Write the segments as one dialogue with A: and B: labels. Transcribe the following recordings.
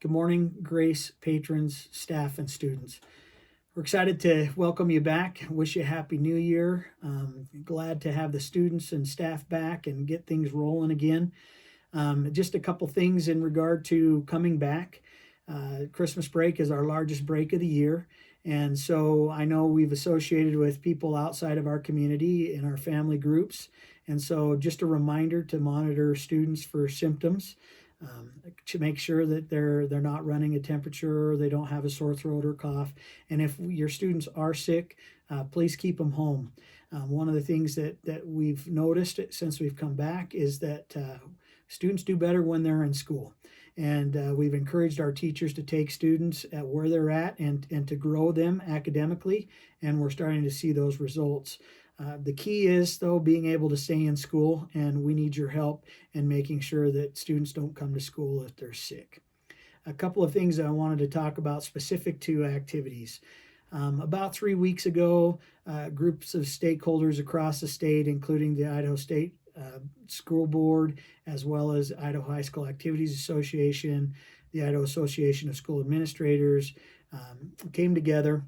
A: Good morning, Grace, patrons, staff, and students. We're excited to welcome you back. Wish you a happy new year. Glad to have the students and staff back and get things rolling again. Just a couple things in regard to coming back. Christmas break is our largest break of the year. And so I know we've associated with people outside of our community in our family groups. And so just a reminder to monitor students for symptoms. To make sure that they're not running a temperature, they don't have a sore throat or cough. And if your students are sick, please keep them home. One of the things that we've noticed since we've come back is that students do better when they're in school. And we've encouraged our teachers to take students at where they're at and to grow them academically. And we're starting to see those results. The key is, though, being able to stay in school, and we need your help in making sure that students don't come to school if they're sick. A couple of things that I wanted to talk about specific to activities. About 3 weeks ago, groups of stakeholders across the state, including the Idaho State School Board, as well as Idaho High School Activities Association, the Idaho Association of School Administrators, came together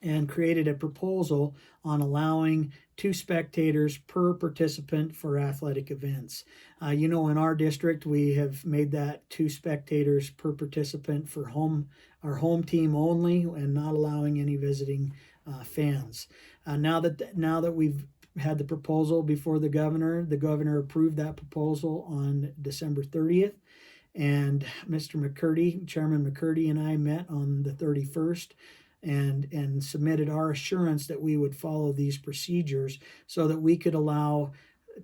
A: and created a proposal on allowing 2 spectators per participant for athletic events. In our district, we have made that 2 spectators per participant for our home team only, and not allowing any visiting fans. Now that we've had the proposal before the governor approved that proposal on December 30th. And Chairman McCurdy, and I met on the 31st. And submitted our assurance that we would follow these procedures so that we could allow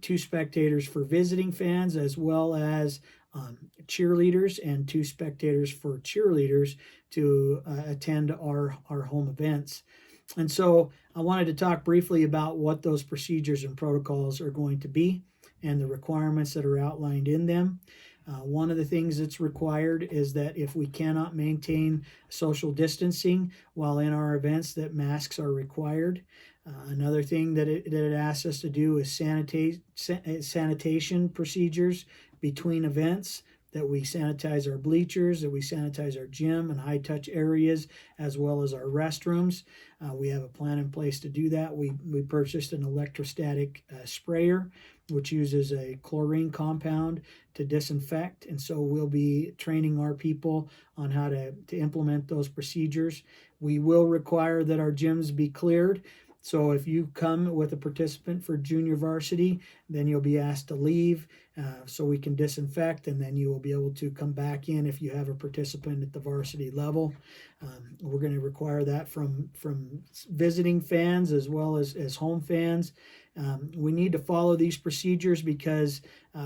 A: 2 spectators for visiting fans, as well as cheerleaders, and 2 spectators for cheerleaders to attend our home events. And so I wanted to talk briefly about what those procedures and protocols are going to be and the requirements that are outlined in them. One of the things that's required is that if we cannot maintain social distancing while in our events, that masks are required. Another thing that it asks us to do is sanitation procedures between events, that we sanitize our bleachers, that we sanitize our gym and high-touch areas, as well as our restrooms. We have a plan in place to do that. We purchased an electrostatic sprayer, which uses a chlorine compound to disinfect. And so we'll be training our people on how to implement those procedures. We will require that our gyms be cleared. So if you come with a participant for junior varsity, then you'll be asked to leave so we can disinfect, and then you will be able to come back in if you have a participant at the varsity level. We're going to require that from visiting fans as well as home fans. We need to follow these procedures because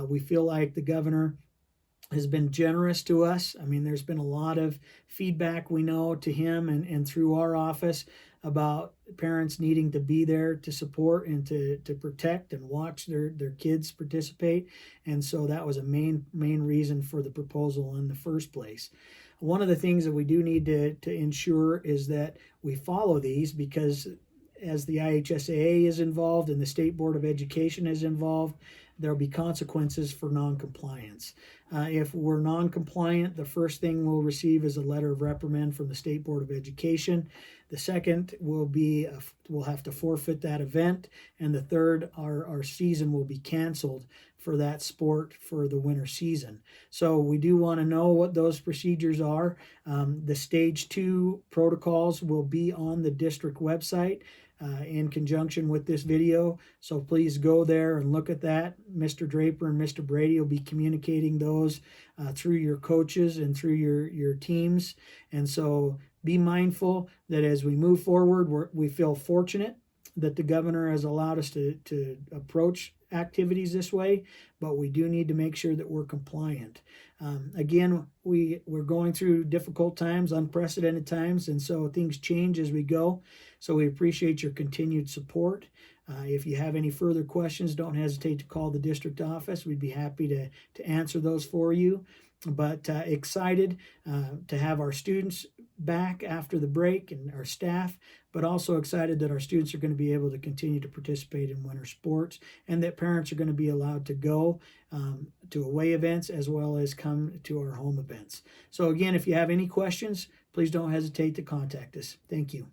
A: we feel like the governor has been generous to us. I mean, there's been a lot of feedback, we know, to him and through our office about parents needing to be there to support and to protect and watch their kids participate. And so that was a main reason for the proposal in the first place. One of the things that we do need to ensure is that we follow these, because as the IHSAA is involved and the State Board of Education is involved, there'll be consequences for noncompliance. If we're non-compliant, the first thing we'll receive is a letter of reprimand from the State Board of Education. The second will be we'll have to forfeit that event, and the third, our season will be canceled for that sport for the winter season. So we do want to know what those procedures are. The Stage 2 protocols will be on the district website in conjunction with this video. So please go there and look at that. Mr. Draper and Mr. Brady will be communicating those through your coaches and through your teams. And so be mindful that as we move forward, we feel fortunate that the governor has allowed us to approach activities this way, but we do need to make sure that we're compliant. Again, we're going through difficult times, unprecedented times, and so things change as we go. So we appreciate your continued support. If you have any further questions, don't hesitate to call the district office. We'd be happy to answer those for you. But excited to have our students back after the break and our staff, but also excited that our students are going to be able to continue to participate in winter sports and that parents are going to be allowed to go to away events as well as come to our home events. So again, if you have any questions, please don't hesitate to contact us. Thank you.